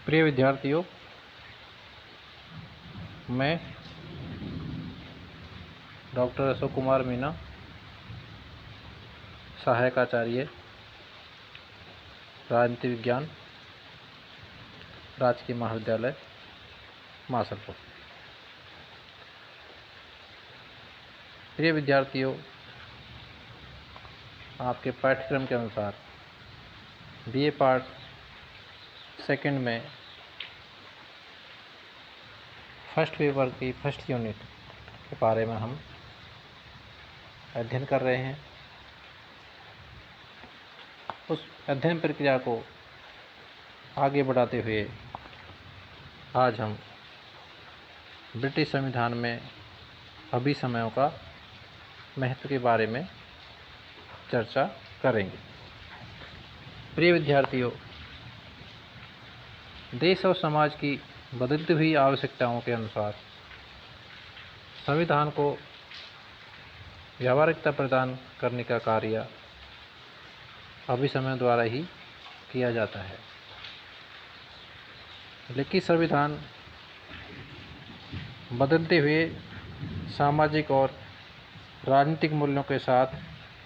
प्रिय विद्यार्थियों, मैं डॉक्टर अशोक कुमार मीना, सहायक आचार्य राजनीति विज्ञान, राजकीय महाविद्यालय मासलपुर। प्रिय विद्यार्थियों, आपके पाठ्यक्रम के अनुसार बीए पार्ट सेकंड में फर्स्ट पेपर की फर्स्ट यूनिट के बारे में हम अध्ययन कर रहे हैं। उस अध्ययन प्रक्रिया को आगे बढ़ाते हुए आज हम ब्रिटिश संविधान में अभिसमयों का महत्व के बारे में चर्चा करेंगे। प्रिय विद्यार्थियों, देश और समाज की बदलती हुई आवश्यकताओं के अनुसार संविधान को व्यावहारिकता प्रदान करने का कार्य अभिसमय द्वारा ही किया जाता है। लेकिन संविधान बदलते हुए सामाजिक और राजनीतिक मूल्यों के साथ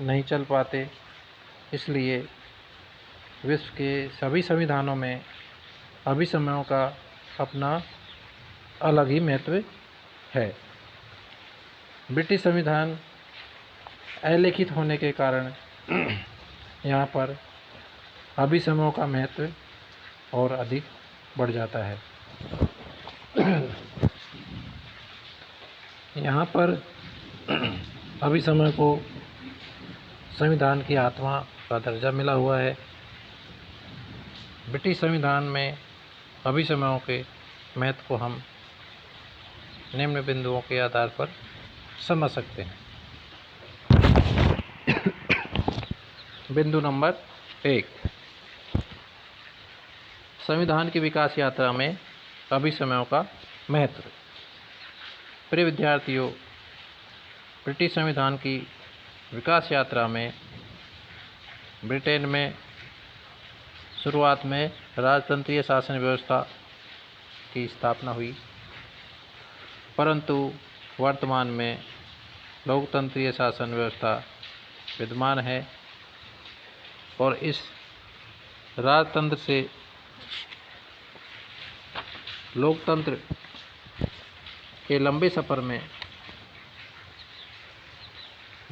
नहीं चल पाते, इसलिए विश्व के सभी संविधानों में अभिसमयों का अपना अलग ही महत्व है। ब्रिटिश संविधान अलिखित होने के कारण यहाँ पर अभिसमयों का महत्व और अधिक बढ़ जाता है। यहाँ पर अभिसमय को संविधान की आत्मा का दर्जा मिला हुआ है। ब्रिटिश संविधान में अभिसमयों के महत्व को हम निम्न बिंदुओं के आधार पर समझ सकते हैं। बिंदु नंबर 1, संविधान की विकास यात्रा में अभिसमयों का महत्व। प्रिय विद्यार्थियों, ब्रिटिश संविधान की विकास यात्रा में ब्रिटेन में शुरुआत में राजतंत्रीय शासन व्यवस्था की स्थापना हुई, परंतु वर्तमान में लोकतंत्रीय शासन व्यवस्था विद्यमान है और इस राजतंत्र से लोकतंत्र के लंबे सफ़र में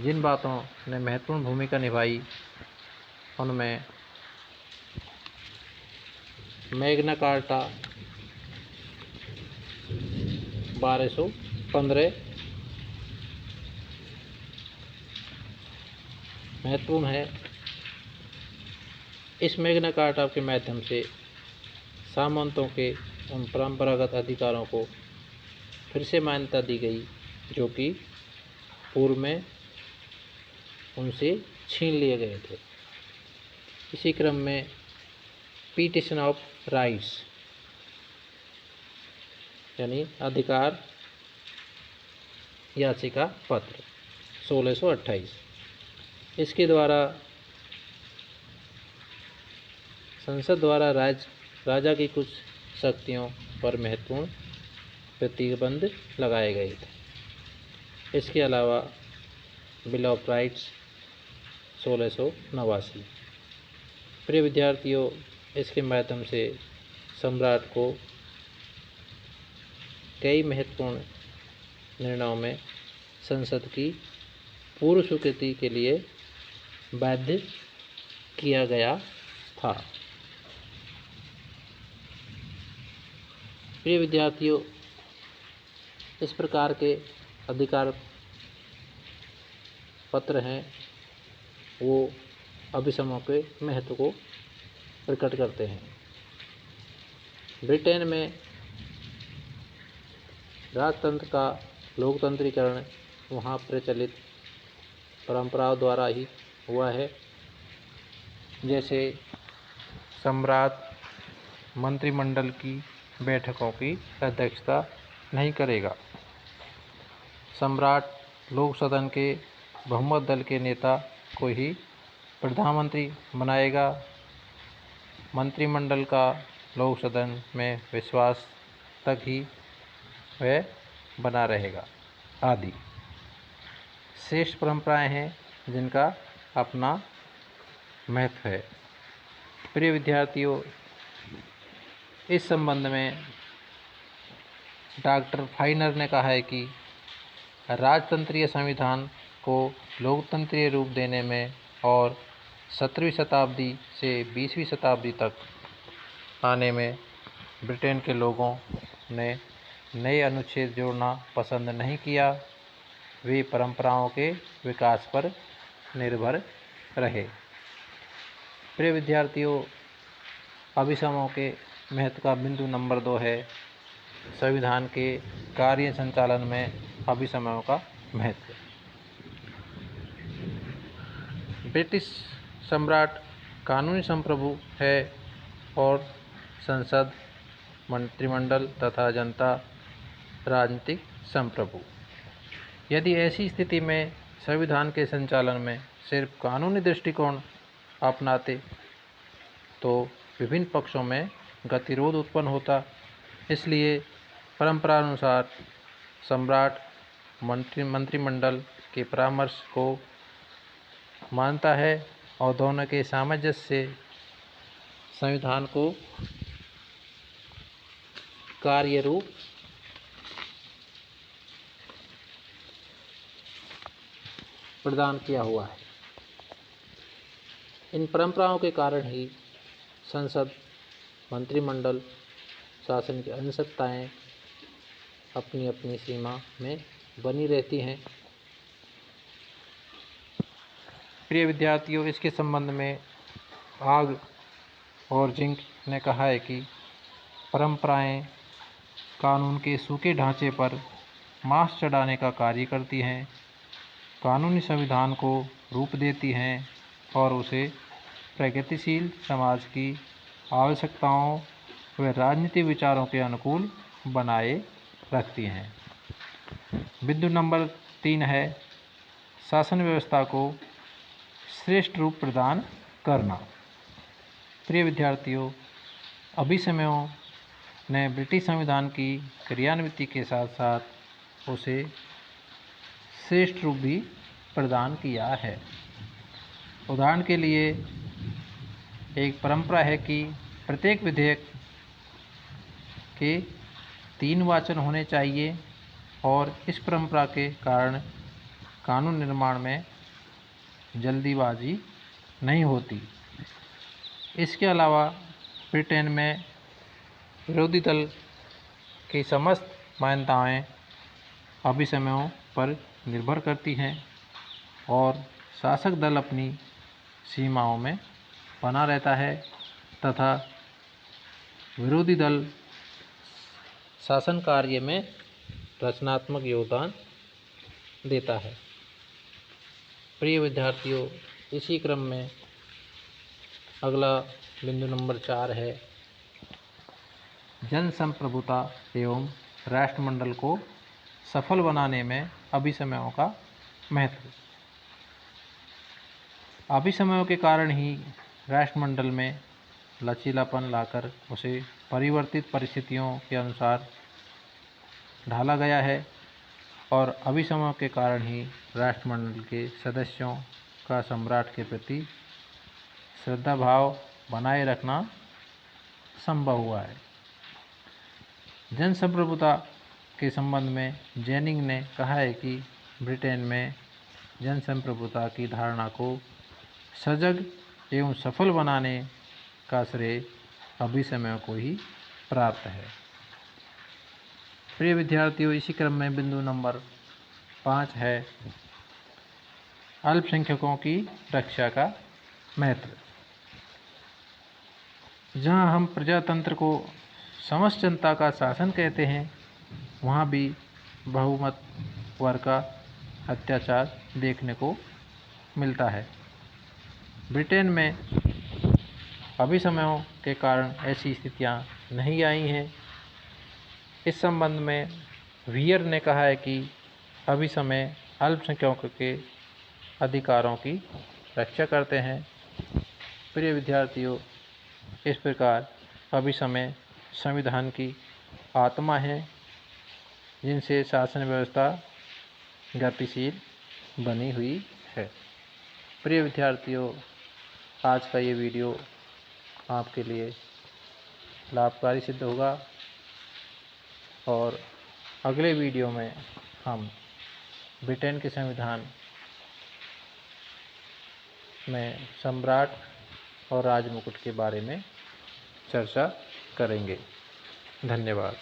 जिन बातों ने महत्वपूर्ण भूमिका निभाई उनमें मैग्ना कार्टा 1215 महत्वपूर्ण है। इस मैग्ना कार्टा के माध्यम से सामंतों के उन परंपरागत अधिकारों को फिर से मान्यता दी गई जो कि पूर्व में उनसे छीन लिए गए थे। इसी क्रम में पिटिशन ऑफ राइट्स यानी अधिकार याचिका पत्र 1628, इसके द्वारा संसद द्वारा राजा की कुछ शक्तियों पर महत्वपूर्ण प्रतिबंध लगाए गए थे। इसके अलावा बिल ऑफ राइट्स 1689। प्रिय विद्यार्थियों, इसके माध्यम से सम्राट को कई महत्वपूर्ण निर्णयों में संसद की पूर्व स्वीकृति के लिए बाध्य किया गया था। प्रिय विद्यार्थियों, इस प्रकार के अधिकार पत्र हैं वो अभिसमयों के महत्व को प्रकट करते हैं। ब्रिटेन में राजतंत्र का लोकतंत्रीकरण वहाँ प्रचलित परंपराओं द्वारा ही हुआ है। जैसे सम्राट मंत्रिमंडल की बैठकों की अध्यक्षता नहीं करेगा, सम्राट लोक सदन के बहुमत दल के नेता को ही प्रधानमंत्री बनाएगा, मंत्रिमंडल का लोक सदन में विश्वास तक ही वह बना रहेगा आदि श्रेष्ठ परंपराएं हैं जिनका अपना महत्व है। प्रिय विद्यार्थियों, इस संबंध में डॉक्टर फाइनर ने कहा है कि राजतंत्रीय संविधान को लोकतंत्रीय रूप देने में और 17वीं शताब्दी से 20वीं शताब्दी तक आने में ब्रिटेन के लोगों ने नए अनुच्छेद जोड़ना पसंद नहीं किया। वे परंपराओं के विकास पर निर्भर रहे। प्रिय विद्यार्थियों, अभिसमों के महत्व का बिंदु नंबर 2 है संविधान के कार्य संचालन में अभिसमयों का महत्व। ब्रिटिश सम्राट कानूनी संप्रभु है और संसद, मंत्रिमंडल तथा जनता राजनीतिक संप्रभु। यदि ऐसी स्थिति में संविधान के संचालन में सिर्फ कानूनी दृष्टिकोण अपनाते तो विभिन्न पक्षों में गतिरोध उत्पन्न होता। इसलिए परंपरानुसार सम्राट मंत्रिमंडल के परामर्श को मानता है और दोनों के सामंजस्य से संविधान को कार्य रूप प्रदान किया हुआ है। इन परंपराओं के कारण ही संसद, मंत्रिमंडल, शासन की अन्य सत्ताएं अपनी अपनी सीमा में बनी रहती हैं। प्रिय विद्यार्थियों, इसके संबंध में आग और जिंक ने कहा है कि परंपराएं कानून के सूखे ढांचे पर मांस चढ़ाने का कार्य करती हैं, कानूनी संविधान को रूप देती हैं और उसे प्रगतिशील समाज की आवश्यकताओं व राजनीतिक विचारों के अनुकूल बनाए रखती हैं। बिंदु नंबर 3 है शासन व्यवस्था को श्रेष्ठ रूप प्रदान करना। प्रिय विद्यार्थियों, अभिसमयों ने ब्रिटिश संविधान की क्रियान्विति के साथ साथ उसे श्रेष्ठ रूप भी प्रदान किया है। उदाहरण के लिए एक परंपरा है कि प्रत्येक विधेयक के 3 वाचन होने चाहिए और इस परंपरा के कारण कानून निर्माण में जल्दीबाजी नहीं होती। इसके अलावा ब्रिटेन में विरोधी दल की समस्त मान्यताएं अभिसमयों पर निर्भर करती हैं और शासक दल अपनी सीमाओं में बना रहता है तथा विरोधी दल शासन कार्य में रचनात्मक योगदान देता है। प्रिय विद्यार्थियों, इसी क्रम में अगला बिंदु नंबर 4 है जन संप्रभुता एवं राष्ट्रमंडल को सफल बनाने में अभिसमयों का महत्व। अभिसमयों के कारण ही राष्ट्रमंडल में लचीलापन लाकर उसे परिवर्तित परिस्थितियों के अनुसार ढाला गया है और अभिसमयों के कारण ही राष्ट्रमंडल के सदस्यों का सम्राट के प्रति श्रद्धा भाव बनाए रखना संभव हुआ है। जन संप्रभुता के संबंध में जेनिंग ने कहा है कि ब्रिटेन में जन संप्रभुता की धारणा को सजग एवं सफल बनाने का श्रेय अभिसमयों को ही प्राप्त है। प्रिय विद्यार्थियों, इसी क्रम में बिंदु नंबर 5 है अल्पसंख्यकों की रक्षा का महत्व। जहां हम प्रजातंत्र को समस्त जनता का शासन कहते हैं, वहां भी बहुमत वर्ग का अत्याचार देखने को मिलता है। ब्रिटेन में अभिसमयों के कारण ऐसी स्थितियां नहीं आई हैं। इस संबंध में वीयर ने कहा है कि अभिसमय अल्पसंख्यकों के अधिकारों की रक्षा करते हैं। प्रिय विद्यार्थियों, इस प्रकार अभिसमय संविधान की आत्मा है, जिनसे शासन व्यवस्था गतिशील बनी हुई है। प्रिय विद्यार्थियों, आज का ये वीडियो आपके लिए लाभकारी सिद्ध होगा और अगले वीडियो में हम ब्रिटेन के संविधान में सम्राट और राजमुकुट के बारे में चर्चा करेंगे। धन्यवाद।